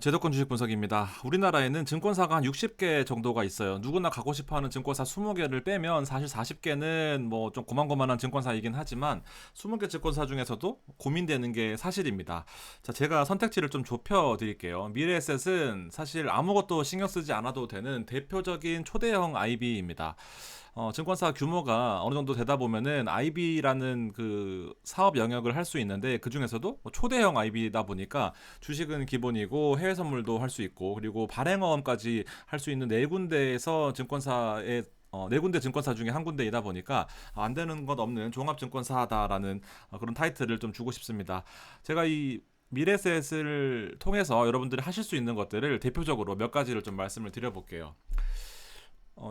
제도권 주식 분석입니다. 우리나라에는 증권사가 한 60개 정도가 있어요. 누구나 가고 싶어하는 증권사 20개를 빼면 사실 40개는 뭐 좀 고만고만한 증권사이긴 하지만 20개 증권사 중에서도 고민되는 게 사실입니다. 자, 제가 선택지를 좀 좁혀 드릴게요. 미래에셋은 사실 아무것도 신경 쓰지 않아도 되는 대표적인 초대형 IB입니다. 증권사 규모가 어느 정도 되다 보면은 IB라는 그 사업 영역을 할 수 있는데 그 중에서도 초대형 IB다 보니까 주식은 기본이고 해외 선물도 할 수 있고 그리고 발행어음까지 할 수 있는 네 군데에서 증권사에 네 군데 증권사 중에 한 군데이다 보니까 안 되는 것 없는 종합증권사다라는 그런 타이틀을 좀 주고 싶습니다. 제가 이 미래셋을 통해서 여러분들이 하실 수 있는 것들을 대표적으로 몇 가지를 좀 말씀을 드려볼게요.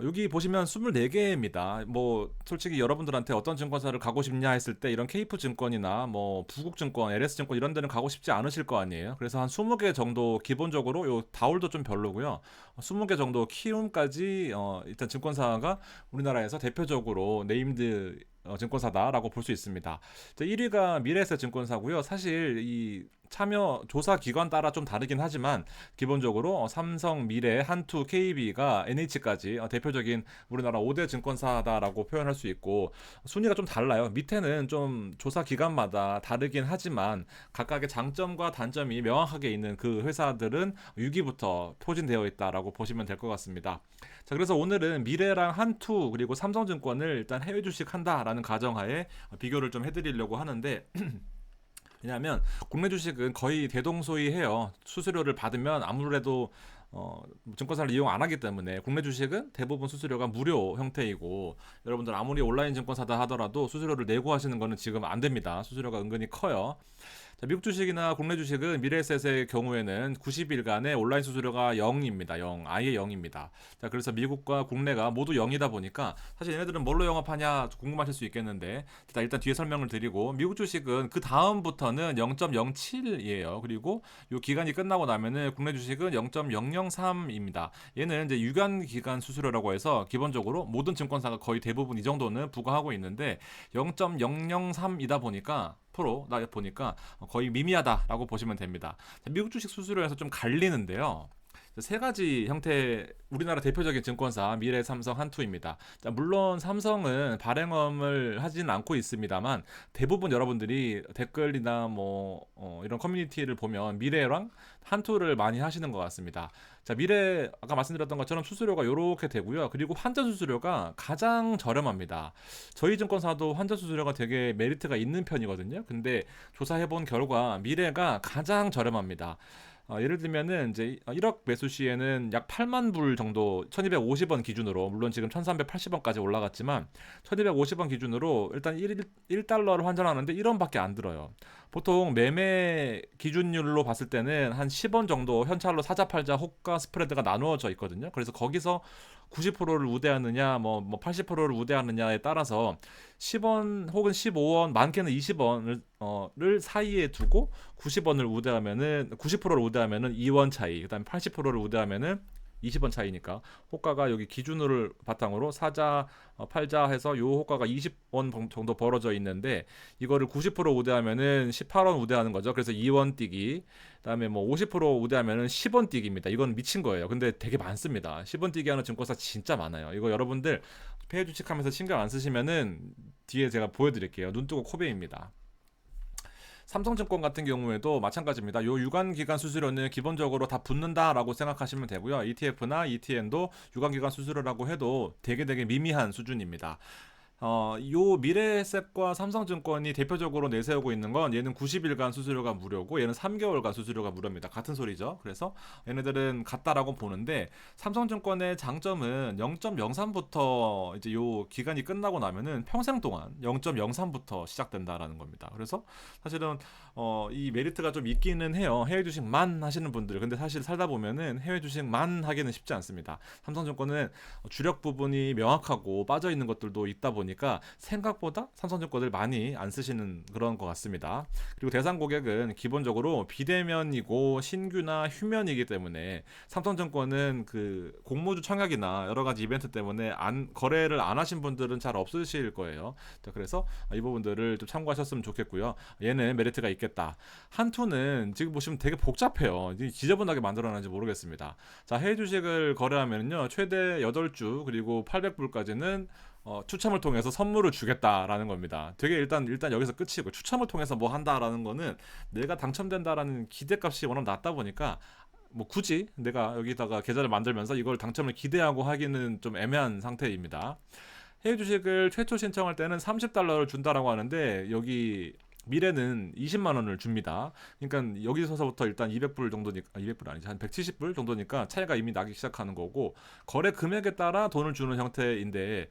여기 보시면 24개입니다. 뭐 솔직히 여러분들한테 어떤 증권사를 가고 싶냐 했을 때 이런 케이프 증권이나 뭐 부국증권, LS증권 이런 데는 가고 싶지 않으실 거 아니에요. 그래서 한 20개 정도 기본적으로 요 다울도 좀 별로고요. 20개 정도 키움까지 일단 증권사가 우리나라에서 대표적으로 네임드 증권사다라고 볼 수 있습니다. 1위가 미래에셋 증권사고요. 사실 이 참여 조사 기관 따라 좀 다르긴 하지만 기본적으로 삼성, 미래, 한투, KB가 NH까지 대표적인 우리나라 5대 증권사다라고 표현할 수 있고 순위가 좀 달라요. 밑에는 좀 조사 기관마다 다르긴 하지만 각각의 장점과 단점이 명확하게 있는 그 회사들은 6위부터 포진되어 있다라고 보시면 될 것 같습니다. 자, 그래서 오늘은 미래랑 한투 그리고 삼성증권을 일단 해외 주식 한다라는 가정하에 비교를 좀 해드리려고 하는데 왜냐하면 국내 주식은 거의 대동소이해요. 수수료를 받으면 아무래도 어, 증권사를 이용 안 하기 때문에 국내 주식은 대부분 수수료가 무료 형태이고 여러분들 아무리 온라인 증권사다 하더라도 수수료를 내고 하시는 거는 지금 안 됩니다. 수수료가 은근히 커요. 자, 미국 주식이나 국내 주식은 미래에셋의 경우에는 90일간의 온라인 수수료가 0입니다. 0, 아예 0입니다. 자, 그래서 미국과 국내가 모두 0이다 보니까 사실 얘네들은 뭘로 영업하냐 궁금하실 수 있겠는데 일단 뒤에 설명을 드리고 미국 주식은 그 다음부터는 0.07이에요. 그리고 이 기간이 끝나고 나면은 국내 주식은 0.003입니다. 얘는 이제 유관 기간 수수료라고 해서 기본적으로 모든 증권사가 거의 대부분 이 정도는 부과하고 있는데 0.003이다 보니까 나 보니까 거의 미미하다라고 보시면 됩니다. 미국 주식 수수료에서 좀 갈리는데요. 세 가지 형태 우리나라 대표적인 증권사 미래, 삼성, 한투입니다. 자, 물론 삼성은 발행음을 하진 않고 있습니다만 대부분 여러분들이 댓글이나 뭐 이런 커뮤니티를 보면 미래랑 한투를 많이 하시는 것 같습니다. 자, 미래 아까 말씀드렸던 것처럼 수수료가 이렇게 되고요. 그리고 환전 수수료가 가장 저렴합니다. 저희 증권사도 환전 수수료가 되게 메리트가 있는 편이거든요. 근데 조사해본 결과 미래가 가장 저렴합니다. 예를 들면은 이제 1억 매수 시에는 약 8만 불 정도 1250원 기준으로 물론 지금 1380원까지 올라갔지만 1250원 기준으로 일단 1달러를 환전하는데 1원밖에 안 들어요. 보통 매매 기준율로 봤을 때는 한 10원 정도 현찰로 사자 팔자 호가 스프레드가 나누어져 있거든요. 그래서 거기서 90%를 우대하느냐 뭐 80%를 우대하느냐에 따라서 10원 혹은 15원 많게는 20원을 를 사이에 두고 90원을 우대하면은 90%를 우대하면은 2원 차이, 그다음에 80%를 우대하면은 20원 차이니까 호가가 여기 기준을 바탕으로 사자 팔자 해서 요 호가가 20원 정도 벌어져 있는데 이거를 90% 우대하면은 18원 우대하는 거죠. 그래서 2원 뛰기. 그다음에 뭐 50% 우대하면은 10원 뛰기입니다. 이건 미친 거예요. 근데 되게 많습니다. 10원 뛰기 하는 증권사 진짜 많아요. 이거 여러분들 폐해 주식하면서 신경 안 쓰시면은 뒤에 제가 보여드릴게요. 눈 뜨고 코베입니다. 삼성증권 같은 경우에도 마찬가지입니다. 요 유관기간 수수료는 기본적으로 다 붙는다라고 생각하시면 되고요. ETF나 ETN도 유관기간 수수료라고 해도 되게 미미한 수준입니다. 요 미래에셋과 삼성증권이 대표적으로 내세우고 있는 건 얘는 90일간 수수료가 무료고 얘는 3개월간 수수료가 무료입니다. 같은 소리죠. 그래서 얘네들은 같다라고 보는데 삼성증권의 장점은 0.03부터 이제 요 기간이 끝나고 나면은 평생 동안 0.03부터 시작된다라는 겁니다. 그래서 사실은 이 메리트가 좀 있기는 해요. 해외 주식만 하시는 분들. 근데 사실 살다 보면은 해외 주식만 하기는 쉽지 않습니다. 삼성증권은 주력 부분이 명확하고 빠져 있는 것들도 있다 보니 보니까 생각보다 삼성증권을 많이 안 쓰시는 그런 것 같습니다. 그리고 대상 고객은 기본적으로 비대면이고 신규나 휴면이기 때문에 삼성증권은 그 공모주 청약이나 여러 가지 이벤트 때문에 거래를 안 하신 분들은 잘 없으실 거예요. 자, 그래서 이 부분들을 좀 참고하셨으면 좋겠고요. 얘는 메리트가 있겠다. 한투는 지금 보시면 되게 복잡해요. 지저분하게 만들어놨는지 모르겠습니다. 자, 해외 주식을 거래하면요, 최대 8주 그리고 800불까지는 추첨을 통해서 선물을 주겠다라는 겁니다. 되게 일단 여기서 끝이고, 추첨을 통해서 뭐 한다라는 거는 내가 당첨된다라는 기대값이 워낙 낮다 보니까 뭐 굳이 내가 여기다가 계좌를 만들면서 이걸 당첨을 기대하고 하기는 좀 애매한 상태입니다. 해외 주식을 최초 신청할 때는 $30를 준다라고 하는데, 여기 미래는 20만 원을 줍니다. 그러니까 여기서부터 일단 200불 정도니까, 200불 아니지, 한 170불 정도니까 차이가 이미 나기 시작하는 거고, 거래 금액에 따라 돈을 주는 형태인데,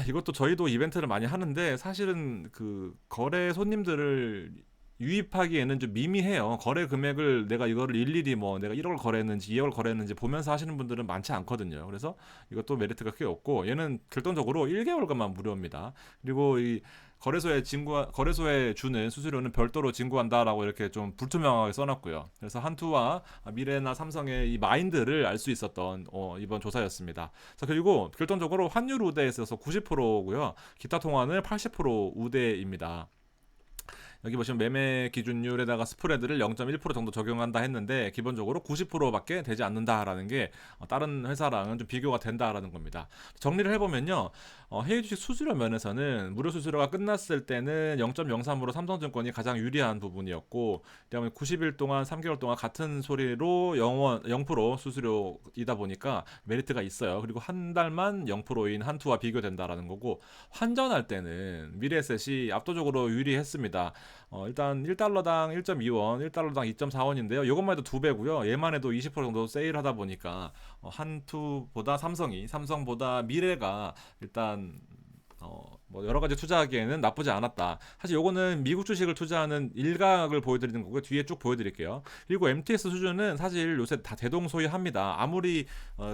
이것도 저희도 이벤트를 많이 하는데 사실은 그 거래 손님들을 유입하기에는 좀 미미해요. 거래 금액을 내가 이거를 일일이 뭐 내가 1억을 거래했는지 2억을 거래했는지 보면서 하시는 분들은 많지 않거든요. 그래서 이것도 메리트가 꽤 없고, 얘는 결정적으로 1개월간만 무료입니다. 그리고 이 거래소에 주는 수수료는 별도로 징구한다라고 이렇게 좀 불투명하게 써놨고요. 그래서 한투와 미래나 삼성의 이 마인드를 알 수 있었던 이번 조사였습니다. 자, 그리고 결정적으로 환율 우대에 있어서 90%고요. 기타 통화는 80% 우대입니다. 여기 보시면 매매 기준율에다가 스프레드를 0.1% 정도 적용한다 했는데, 기본적으로 90%밖에 되지 않는다라는 게 다른 회사랑은 좀 비교가 된다라는 겁니다. 정리를 해보면요, 해외 주식 수수료 면에서는 무료 수수료가 끝났을 때는 0.03으로 삼성증권이 가장 유리한 부분이었고, 그다음에 90일 동안 3개월 동안 같은 소리로 0% 수수료이다 보니까 메리트가 있어요. 그리고 한 달만 0%인 한투와 비교된다라는 거고, 환전할 때는 미래에셋이 압도적으로 유리했습니다. 일단 1달러당 1.2원, 1달러당 2.4원인데요. 이것만 해도 2배고요. 얘만 해도 20% 정도 세일하다 보니까 한투보다 삼성보다 미래가 일단 뭐 여러 가지 투자하기에는 나쁘지 않았다. 사실 요거는 미국 주식을 투자하는 일각을 보여드리는 거고요. 뒤에 쭉 보여드릴게요. 그리고 MTS 수준은 사실 요새 다 대동소이합니다. 아무리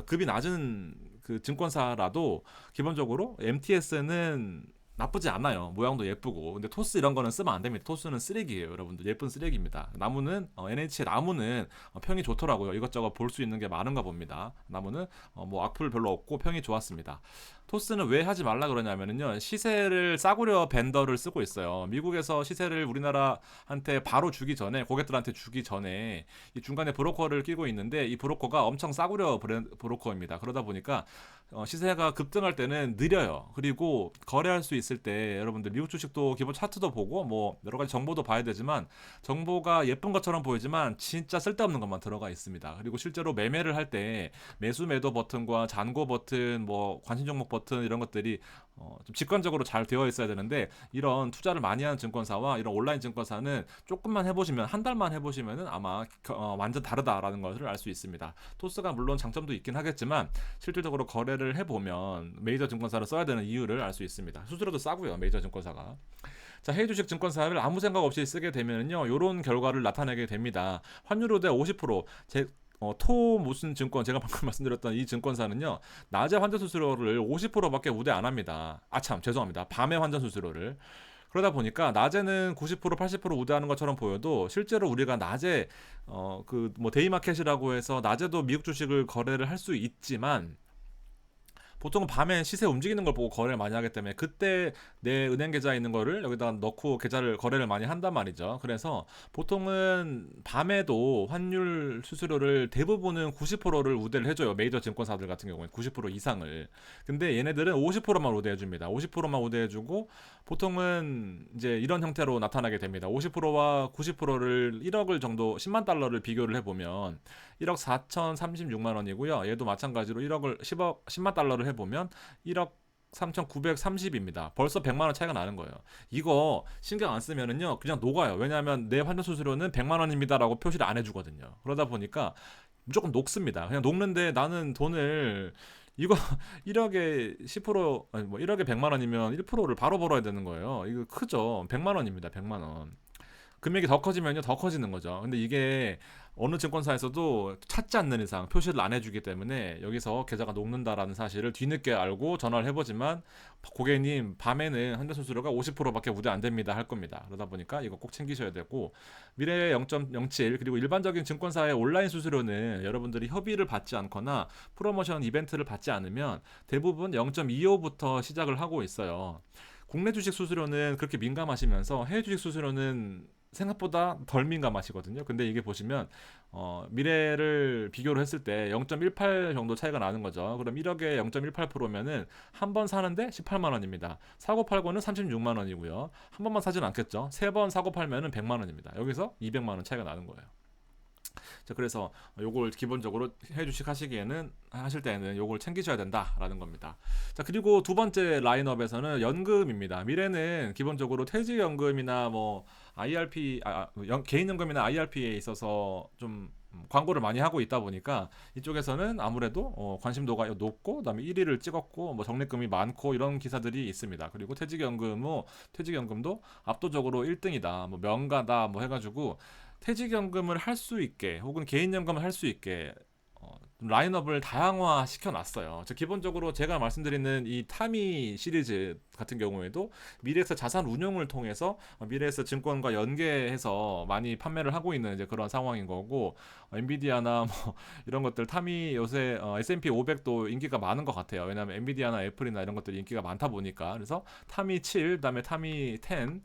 급이 낮은 그 증권사라도 기본적으로 MTS는 나쁘지 않아요. 모양도 예쁘고. 근데 토스 이런 거는 쓰면 안 됩니다. 토스는 쓰레기예요, 여러분들. 예쁜 쓰레기입니다. 나무는 NH의 나무는 평이 좋더라고요. 이것저것 볼 수 있는 게 많은가 봅니다. 나무는 뭐 악플 별로 없고 평이 좋았습니다. 토스는 왜 하지 말라 그러냐면요, 시세를 싸구려 벤더를 쓰고 있어요. 미국에서 시세를 우리나라한테 바로 주기 전에, 고객들한테 주기 전에 이 중간에 브로커를 끼고 있는데, 이 브로커가 엄청 싸구려 브로커입니다. 그러다 보니까 시세가 급등할 때는 느려요. 그리고 거래할 수 있을 때 여러분들 미국 주식도 기본 차트도 보고 뭐 여러 가지 정보도 봐야 되지만, 정보가 예쁜 것처럼 보이지만 진짜 쓸데없는 것만 들어가 있습니다. 그리고 실제로 매매를 할 때 매수 매도 버튼과 잔고 버튼, 뭐 관심 종목 버튼 이런 것들이 좀 직관적으로 잘 되어 있어야 되는데, 이런 투자를 많이 하는 증권사와 이런 온라인 증권사는 조금만 해보시면, 한 달만 해보시면은 아마 완전 다르다라는 것을 알 수 있습니다. 토스가 물론 장점도 있긴 하겠지만 실질적으로 거래를 해보면 메이저 증권사를 써야 되는 이유를 알 수 있습니다. 수수료도 싸고요, 메이저 증권사가. 자, 해외 주식 증권사를 아무 생각 없이 쓰게 되면요, 이런 결과를 나타내게 됩니다. 환율 우대 50%. 토 무슨 증권, 제가 방금 말씀드렸던 이 증권사는요, 낮에 환전 수수료를 50%밖에 우대 안 합니다. 참 죄송합니다. 밤에 환전 수수료를. 그러다 보니까 낮에는 90% 80% 우대하는 것처럼 보여도, 실제로 우리가 낮에 그 뭐 데이마켓이라고 해서 낮에도 미국 주식을 거래를 할 수 있지만, 보통은 밤에 시세 움직이는 걸 보고 거래를 많이 하기 때문에 그때 내 은행 계좌에 있는 거를 여기다 넣고 거래를 많이 한단 말이죠. 그래서 보통은 밤에도 환율 수수료를 대부분은 90%를 우대를 해줘요. 메이저 증권사들 같은 경우에 90% 이상을. 근데 얘네들은 50%만 우대해줍니다. 50%만 우대해주고, 보통은 이제 이런 형태로 나타나게 됩니다. 50%와 90%를 1억을 정도, 10만 달러를 비교를 해보면 1억 4,036만 원이고요. 얘도 마찬가지로 10만 달러를 해보면 1억 3,930입니다. 벌써 100만 원 차이가 나는 거예요. 이거 신경 안 쓰면은요, 그냥 녹아요. 왜냐하면 내 환전 수수료는 100만 원입니다라고 표시를 안 해주거든요. 그러다 보니까 무조건 녹습니다. 그냥 녹는데, 나는 돈을 이거 1억에 10%, 아니 뭐 1억에 100만 원이면 1%를 바로 벌어야 되는 거예요. 이거 크죠. 100만 원입니다. 100만 원. 금액이 더 커지면요 더 커지는 거죠. 근데 이게 어느 증권사에서도 찾지 않는 이상 표시를 안 해주기 때문에 여기서 계좌가 녹는다라는 사실을 뒤늦게 알고 전화를 해보지만 고객님 밤에는 현대 수수료가 50%밖에 우대 안 됩니다 할 겁니다. 그러다 보니까 이거 꼭 챙기셔야 되고 미래 0.07 그리고 일반적인 증권사의 온라인 수수료는 여러분들이 협의를 받지 않거나 프로모션 이벤트를 받지 않으면 대부분 0.25부터 시작을 하고 있어요. 국내 주식 수수료는 그렇게 민감하시면서 해외 주식 수수료는 생각보다 덜 민감하시거든요. 근데 이게 보시면 미래를 비교를 했을 때 0.18 정도 차이가 나는 거죠. 그럼 1억에 0.18%면은 한 번 사는데 18만 원입니다. 사고 팔고는 36만 원이고요. 한 번만 사진 않겠죠. 세 번 사고 팔면은 100만 원입니다. 여기서 200만 원 차이가 나는 거예요. 자, 그래서 요걸 기본적으로 해주식 하시기에는 하실 때는 요걸 챙기셔야 된다라는 겁니다. 자, 그리고 두 번째 라인업에서는 연금입니다. 미래는 기본적으로 퇴직연금이나 뭐 IRP 개인연금이나 IRP에 있어서 좀 광고를 많이 하고 있다 보니까 이쪽에서는 아무래도 관심도가 높고 그다음에 1위를 찍었고 뭐 적립금이 많고 이런 기사들이 있습니다. 그리고 퇴직연금도 압도적으로 1등이다. 뭐 명가다 뭐 해가지고 퇴직연금을 할 수 있게 혹은 개인연금을 할 수 있게 라인업을 다양화 시켜놨어요. 기본적으로 제가 말씀드리는 이 타미 시리즈 같은 경우에도 미래에서 자산 운용을 통해서 미래에서 증권과 연계해서 많이 판매를 하고 있는 이제 그런 상황인 거고 엔비디아나 뭐 이런 것들 타미 요새 S&P 500도 인기가 많은 것 같아요. 왜냐하면 엔비디아나 애플이나 이런 것들이 인기가 많다 보니까 그래서 타미 7, 그다음에 타미 10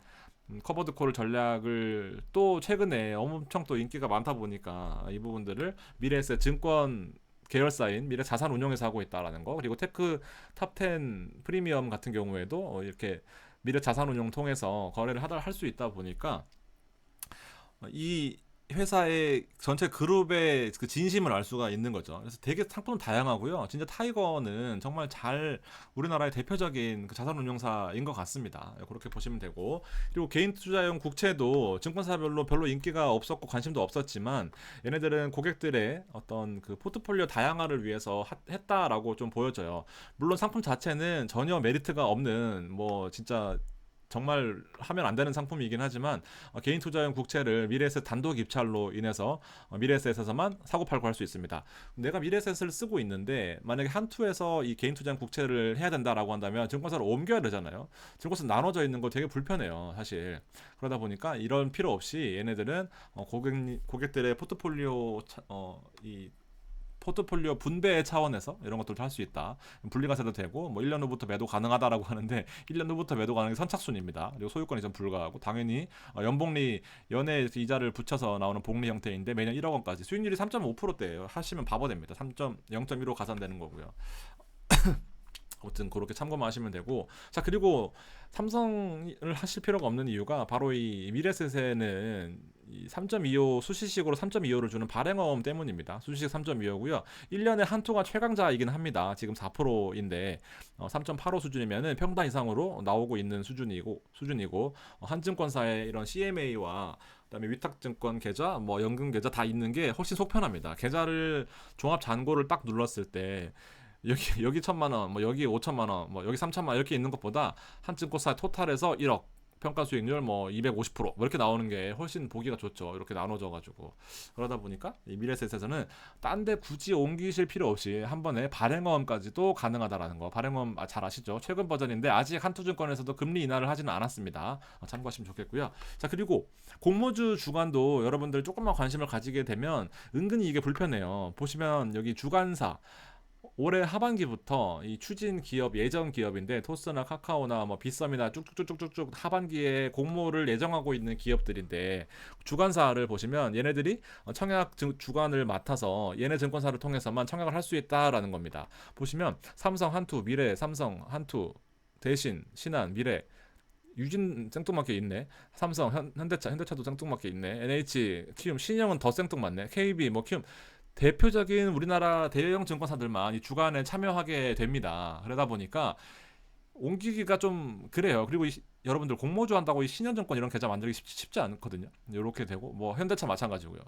커버드 콜 전략을 또 최근에 엄청 또 인기가 많다 보니까 이 부분들을 미래에셋 증권 계열사인 미래 자산 운용에서 하고 있다라는 거 그리고 테크 탑10 프리미엄 같은 경우에도 이렇게 미래 자산 운용 통해서 거래를 할 수 있다 보니까 이 회사의 전체 그룹의 그 진심을 알 수가 있는 거죠. 그래서 되게 상품 다양하고요. 진짜 타이거는 정말 잘 우리나라의 대표적인 그 자산운용사인 것 같습니다. 그렇게 보시면 되고 그리고 개인 투자용 국채도 증권사별로 별로 인기가 없었고 관심도 없었지만 얘네들은 고객들의 어떤 그 포트폴리오 다양화를 위해서 했다라고 좀 보여져요. 물론 상품 자체는 전혀 메리트가 없는 뭐 진짜 정말 하면 안 되는 상품이긴 하지만 개인 투자용 국채를 미래에셋 단독 입찰로 인해서 미래에셋에서만 사고 팔고 할 수 있습니다. 내가 미래에셋을 쓰고 있는데 만약에 한 투에서 이 개인 투자용 국채를 해야 된다라고 한다면 증권사로 옮겨야 되잖아요. 증권사 나눠져 있는 거 되게 불편해요, 사실. 그러다 보니까 이런 필요 없이 얘네들은 고객들의 포트폴리오 이 포트폴리오 분배 차원에서 이런 것들도 할 수 있다. 분리가세도 되고 뭐 1년 후부터 매도 가능하다라고 하는데 1년 후부터 매도 가능한 게 선착순입니다. 그리고 소유권 이전 불가하고 당연히 연복리 연회 이자를 붙여서 나오는 복리 형태인데 매년 1억 원까지 수익률이 3.5%대예요. 하시면 바보 됩니다. 0.15 가산되는 거고요. 아무튼 그렇게 참고만 하시면 되고 자 그리고 삼성을 하실 필요가 없는 이유가 바로 이 미래세세는 3.25 수시식으로 3.25를 주는 발행어음 때문입니다. 수시식 3.25고요. 1년에 한 투가 최강자이긴 합니다. 지금 4%인데 3.85 수준이면은 평단 이상으로 나오고 있는 수준이고 한증권사의 이런 CMA와 그다음에 위탁증권 계좌, 뭐 연금 계좌 다 있는 게 훨씬 속편합니다. 계좌를 종합 잔고를 딱 눌렀을 때 여기 1,000만 원, 뭐 여기 5천만 원, 뭐 여기 3천만 원 이렇게 있는 것보다 한 증권사 토탈에서 1억 평가 수익률 뭐 250%뭐 이렇게 나오는 게 훨씬 보기가 좋죠. 이렇게 나눠져 가지고 그러다 보니까 이 미래셋에서는 딴 데 굳이 옮기실 필요 없이 한 번에 발행어음까지도 가능하다라는 거. 발행어음 잘 아시죠? 최근 버전인데 아직 한투증권에서도 금리 인하를 하지는 않았습니다. 참고하시면 좋겠고요. 자 그리고 공모주 주간도 여러분들 조금만 관심을 가지게 되면 은근히 이게 불편해요. 보시면 여기 주간사 올해 하반기부터 이 추진 기업 예정 기업인데 토스나 카카오나 뭐 빗썸이나 쭉쭉쭉쭉쭉 하반기에 공모를 예정하고 있는 기업들인데 주관사를 보시면 얘네들이 청약 주관을 맡아서 얘네 증권사를 통해서만 청약을 할 수 있다라는 겁니다. 보시면 삼성 한투, 미래, 삼성 한투, 대신, 신한, 미래 유진 생뚱맞게 있네. 삼성, 현대차도 생뚱맞게 있네. NH, 키움, 신영은 더 생뚱맞네. KB, 뭐 키움 대표적인 우리나라 대형 증권사들만 이 주간에 참여하게 됩니다. 그러다 보니까 옮기기가 좀 그래요. 그리고 여러분들 공모주 한다고 이 신현증권 이런 계좌 만들기 쉽지 않거든요. 이렇게 되고 뭐 현대차 마찬가지고요.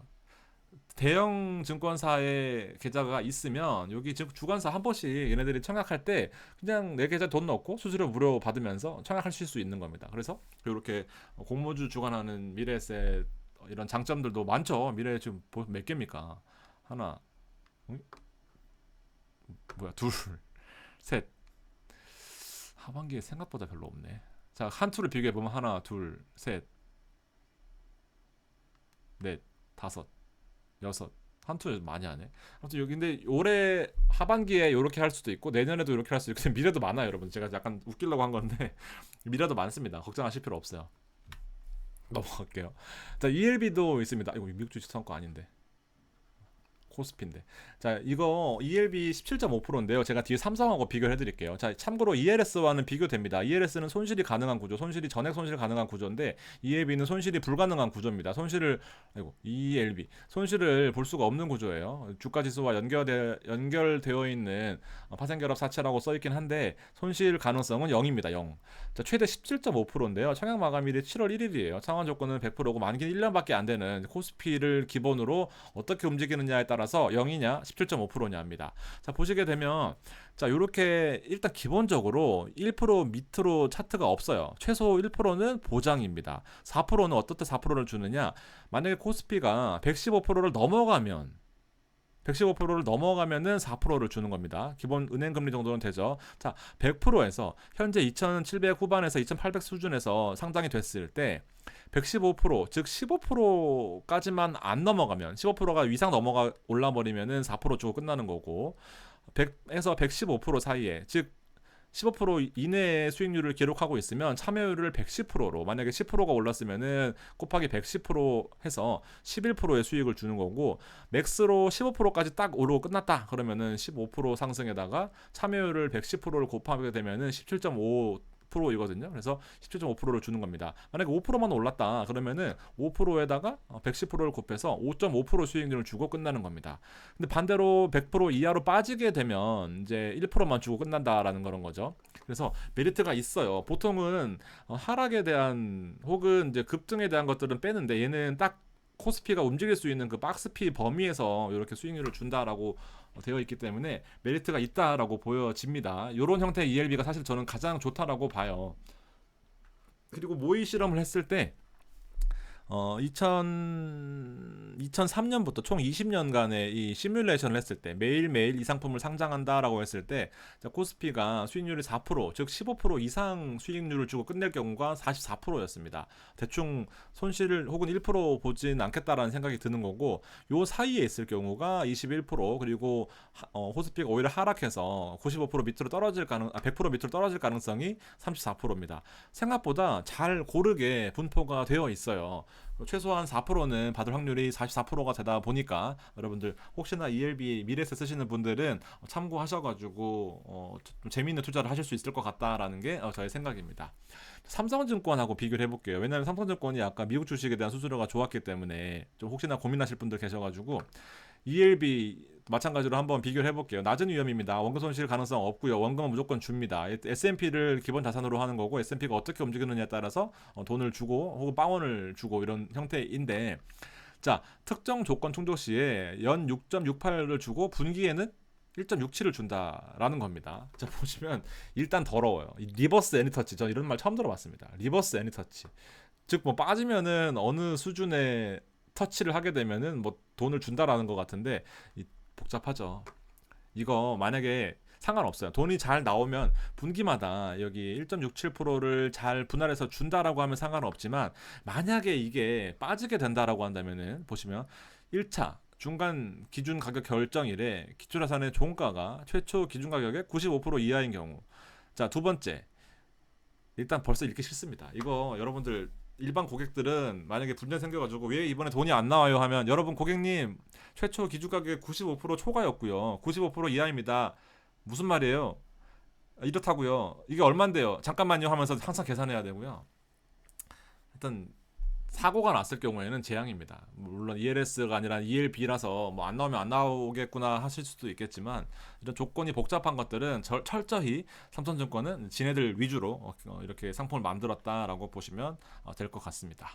대형 증권사의 계좌가 있으면 여기 주관사 한 번씩 얘네들이 청약할 때 그냥 내 계좌 돈 넣고 수수료 무료 받으면서 청약하실 수 있는 겁니다. 그래서 이렇게 공모주 주관하는 미래에셋 이런 장점들도 많죠. 미래에 지금 몇 개입니까? 하나, 응? 뭐야, 둘, 셋. 하반기에 생각보다 별로 없네. 자, 한 투를 비교해 보면 하나, 둘, 셋, 넷, 다섯, 여섯. 한 투 많이 하네. 아무튼 여기 근데 올해 하반기에 이렇게 할 수도 있고 내년에도 이렇게 할 수 있고 미래도 많아요, 여러분. 제가 약간 웃기려고 한 건데 미래도 많습니다. 걱정하실 필요 없어요. 넘어갈게요. 자, ELB도 있습니다. 이거 미국 주식 선거 아닌데. 코스피인데. 자, 이거 ELB 17.5%인데요. 제가 뒤에 삼성하고 비교를 해드릴게요. 자, 참고로 ELS와는 비교됩니다. ELS는 손실이 가능한 구조, 손실이 전액 손실 가능한 구조인데 ELB는 손실이 불가능한 구조입니다. ELB 손실을 볼 수가 없는 구조예요. 주가지수와 연결되어 있는 파생결합 사채라고 써있긴 한데 손실 가능성은 0입니다. 0. 자, 최대 17.5%인데요. 청약 마감일이 7월 1일이에요. 상환 조건은 100%고 만기 1년밖에 안 되는 코스피를 기본으로 어떻게 움직이느냐에 따라서 0이냐 17.5%냐 합니다. 자, 보시게 되면 자, 요렇게 일단 기본적으로 1% 밑으로 차트가 없어요. 최소 1%는 보장입니다. 4%는 어떨 때 4%를 주느냐? 만약에 코스피가 115%를 넘어가면 115%를 넘어가면은 4%를 주는 겁니다. 기본 은행 금리 정도는 되죠. 자, 100%에서 현재 2,700 후반에서 2,800 수준에서 상장이 됐을 때 115%, 즉 15%까지만 안 넘어가면 15%가 이상 넘어가 올라버리면은 4% 주고 끝나는 거고 100에서 115% 사이에 즉 15% 이내의 수익률을 기록하고 있으면 참여율을 110%로 만약에 10%가 올랐으면은 곱하기 110% 해서 11%의 수익을 주는 거고 맥스로 15%까지 딱 오르고 끝났다 그러면은 15% 상승에다가 참여율을 110%를 곱하게 되면은 17.5 이거든요. 그래서 17.5%를 주는 겁니다. 만약에 5%만 올랐다 그러면은 5%에다가 110%를 곱해서 5.5% 수익률을 주고 끝나는 겁니다. 근데 반대로 100% 이하로 빠지게 되면 이제 1%만 주고 끝난다라는 그런 거죠. 그래서 메리트가 있어요. 보통은 하락에 대한 혹은 이제 급등에 대한 것들은 빼는데 얘는 딱 코스피가 움직일 수 있는 그 박스피 범위에서 이렇게 수익률을 준다라고 되어 있기 때문에 메리트가 있다라고 보여집니다. 이런 형태의 ELB가 사실 저는 가장 좋다라고 봐요. 그리고 모의 실험을 했을 때 2003년부터 총 20년간의 이 시뮬레이션을 했을 때 매일매일 이 상품을 상장한다라고 했을 때 코스피가 수익률이 4%, 즉 15% 이상 수익률을 주고 끝낼 경우가 44%였습니다. 대충 손실을 혹은 1% 보진 않겠다라는 생각이 드는 거고 요 사이에 있을 경우가 21% 그리고 코스피가 오히려 하락해서 95% 밑으로 떨어질 100% 밑으로 떨어질 가능성이 34%입니다. 생각보다 잘 고르게 분포가 되어 있어요. 최소한 4%는 받을 확률이 44%가 되다 보니까 여러분들 혹시나 ELB 미래에셋 쓰시는 분들은 참고하셔가지고 좀 재미있는 투자를 하실 수 있을 것 같다라는 게 저의 생각입니다. 삼성증권하고 비교를 해볼게요. 왜냐하면 삼성증권이 아까 미국 주식에 대한 수수료가 좋았기 때문에 좀 혹시나 고민하실 분들 계셔가지고 ELB 마찬가지로 한번 비교를 해볼게요. 낮은 위험입니다. 원금 손실 가능성 없고요. 원금은 무조건 줍니다. S&P를 기본 자산으로 하는 거고 S&P가 어떻게 움직이느냐에 따라서 돈을 주고 혹은 빵원을 주고 이런 형태인데 자, 특정 조건 충족 시에 연 6.68을 주고 분기에는 1.67을 준다라는 겁니다. 자, 보시면 일단 더러워요. 리버스 애니터치 저 이런 말 처음 들어봤습니다. 리버스 애니터치 즉 뭐 빠지면은 어느 수준의 터치를 하게 되면은 뭐 돈을 준다라는 것 같은데 복잡하죠. 이거 만약에 상관없어요. 돈이 잘 나오면 분기마다 여기 1.67%를 잘 분할해서 준다라고 하면 상관없지만 만약에 이게 빠지게 된다라고 한다면은 보시면 1차 중간 기준 가격 결정일에 기초자산의 종가가 최초 기준 가격의 95% 이하인 경우 자, 두 번째 일단 벌써 읽기 싫습니다. 이거 여러분들 일반 고객들은 만약에 분쟁 생겨가지고 왜 이번에 돈이 안 나와요 하면 여러분 고객님 최초 기준가격이 95% 초과였고요 95% 이하입니다. 무슨 말이에요? 이렇다고요. 이게 얼만데요? 잠깐만요 하면서 항상 계산해야 되고요. 하여튼 사고가 났을 경우에는 재앙입니다. 물론 ELS가 아니라 ELB라서 뭐 안 나오면 안 나오겠구나 하실 수도 있겠지만 이런 조건이 복잡한 것들은 철저히 삼성증권은 지네들 위주로 이렇게 상품을 만들었다라고 보시면 될 것 같습니다.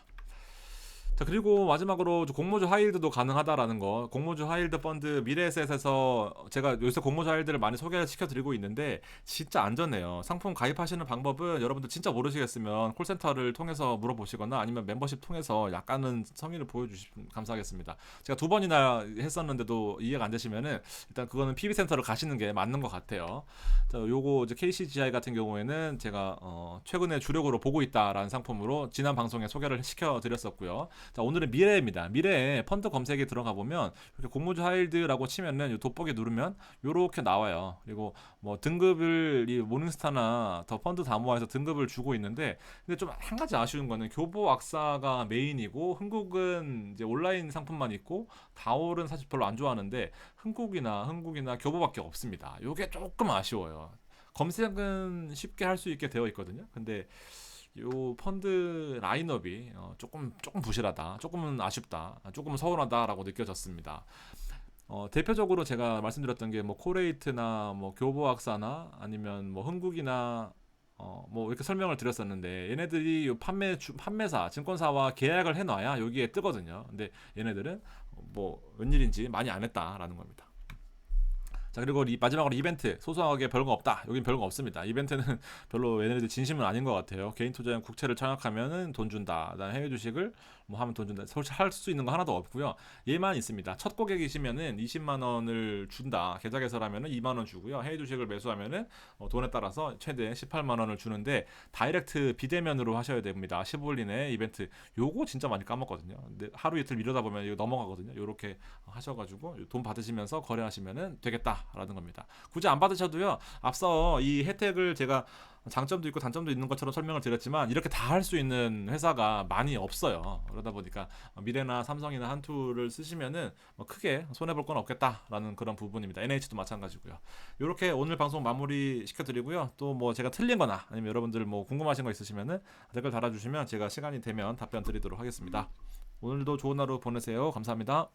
자, 자, 그리고 마지막으로 공모주 하이힐드도 가능하다라는 거. 공모주 하이힐드 펀드 미래에셋에서 제가 요새 공모주 하이힐드를 많이 소개시켜 드리고 있는데 진짜 안전해요. 상품 가입하시는 방법은 여러분들 진짜 모르시겠으면 콜센터를 통해서 물어보시거나 아니면 membership 통해서 약간은 성의를 보여주시면 감사하겠습니다. 제가 두 번이나 했었는데도 이해가 안 되시면은 일단 그거는 PB센터를 가시는 게 맞는 것 같아요. 자, 요거 이제 KCGI 같은 경우에는 제가 최근에 주력으로 보고 있다라는 상품으로 지난 방송에 소개를 시켜 드렸었고요. 자, 오늘은 미래입니다. 미래에 펀드 검색에 들어가 보면 이렇게 공모주 하이힐드라고 치면은 요 돋보기 누르면 요렇게 나와요. 그리고 뭐 등급을 이 모닝스타나 더 펀드 다모아에서 등급을 주고 있는데 근데 좀 한 가지 아쉬운 거는 교보 악사가 메인이고 흥국은 이제 온라인 상품만 있고 다올은 사실 별로 안 좋아하는데 흥국이나 교보밖에 없습니다. 요게 조금 아쉬워요. 검색은 쉽게 할 수 있게 되어 있거든요. 근데 요 펀드 라인업이 조금 부실하다, 조금은 아쉽다, 조금은 서운하다라고 느껴졌습니다. 대표적으로 제가 말씀드렸던 게 뭐 코레이트나 뭐 교보학사나 아니면 뭐 흥국이나 뭐 이렇게 설명을 드렸었는데 얘네들이 요 판매사 증권사와 계약을 해놔야 여기에 뜨거든요. 근데 얘네들은 뭐 웬일인지 많이 안 했다라는 겁니다. 자, 그리고 마지막으로 이벤트 소소하게 별거 없다. 여긴 별거 없습니다. 이벤트는 별로 얘네들 진심은 아닌 것 같아요. 개인 투자용 국채를 청약하면은 돈 준다. 그다음 해외 주식을 뭐 하면 돈 준다. 솔직히 할 수 있는 거 하나도 없고요. 얘만 있습니다. 첫 고객이시면은 20만 원을 준다. 계좌 개설하면은 2만 원 주고요. 해외 주식을 매수하면은 돈에 따라서 최대 18만 원을 주는데 다이렉트 비대면으로 하셔야 됩니다. 15일 이내 이벤트. 요거 진짜 많이 까먹거든요. 근데 하루 이틀 미루다 보면 이거 넘어가거든요. 요렇게 하셔가지고 돈 받으시면서 거래하시면은 되겠다라는 겁니다. 굳이 안 받으셔도요. 앞서 이 혜택을 제가 장점도 있고 단점도 있는 것처럼 설명을 드렸지만 이렇게 다 할 수 있는 회사가 많이 없어요. 그러다 보니까 미래나 삼성이나 한투를 쓰시면은 뭐 크게 손해 볼 건 없겠다라는 그런 부분입니다. NH도 마찬가지고요. 이렇게 오늘 방송 마무리 시켜드리고요. 또 뭐 제가 틀린거나 아니면 여러분들 뭐 궁금하신 거 있으시면은 댓글 달아주시면 제가 시간이 되면 답변 드리도록 하겠습니다. 오늘도 좋은 하루 보내세요. 감사합니다.